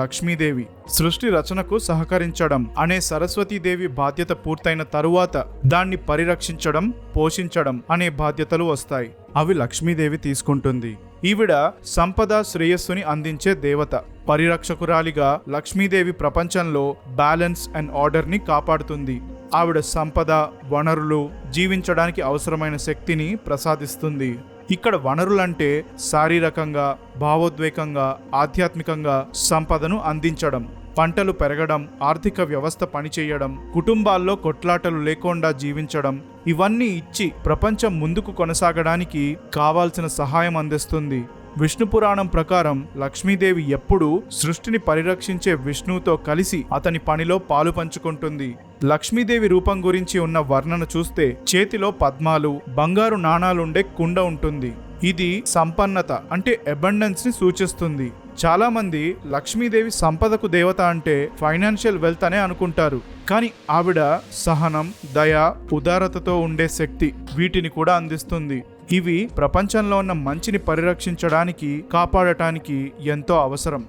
లక్ష్మీదేవి. సృష్టి రచనకు సహకరించడం అనే సరస్వతీదేవి బాధ్యత పూర్తయిన తరువాత దాన్ని పరిరక్షించడం, పోషించడం అనే బాధ్యతలు వస్తాయి. అవి లక్ష్మీదేవి తీసుకుంటుంది. ఈవిడ సంపద, శ్రేయస్సుని అందించే దేవత. పరిరక్షకురాలిగా లక్ష్మీదేవి ప్రపంచంలో బ్యాలెన్స్ అండ్ ఆర్డర్ ని కాపాడుతుంది. ఆవిడ సంపద, వనరులు, జీవించడానికి అవసరమైన శక్తిని ప్రసాదిస్తుంది. ఇక్కడ వనరులంటే శారీరకంగా, భావోద్వేగంగా, ఆధ్యాత్మికంగా సంపదను అందించడం, పంటలు పెరగడం, ఆర్థిక వ్యవస్థ పనిచేయడం, కుటుంబాల్లో కొట్లాటలు లేకుండా జీవించడం, ఇవన్నీ ఇచ్చి ప్రపంచం ముందుకు కొనసాగడానికి కావాల్సిన సహాయం అందిస్తుంది. విష్ణు పురాణం ప్రకారం లక్ష్మీదేవి ఎప్పుడూ సృష్టిని పరిరక్షించే విష్ణువుతో కలిసి అతని పనిలో పాలు పంచుకుంటుంది. లక్ష్మీదేవి రూపం గురించి ఉన్న వర్ణన చూస్తే చేతిలో పద్మాలు, బంగారు నాణాలుండే కుండ ఉంటుంది. ఇది సంపన్నత అంటే అబండెన్స్ ని సూచిస్తుంది. చాలా మంది లక్ష్మీదేవి సంపదకు దేవత అంటే ఫైనాన్షియల్ వెల్త్ అనే అనుకుంటారు. కానీ ఆవిడ సహనం, దయ, ఉదారతతో ఉండే శక్తి, వీటిని కూడా అందిస్తుంది. ఇవి ప్రపంచంలో ఉన్న మంచిని పరిరక్షించడానికి, కాపాడటానికి ఎంతో అవసరం.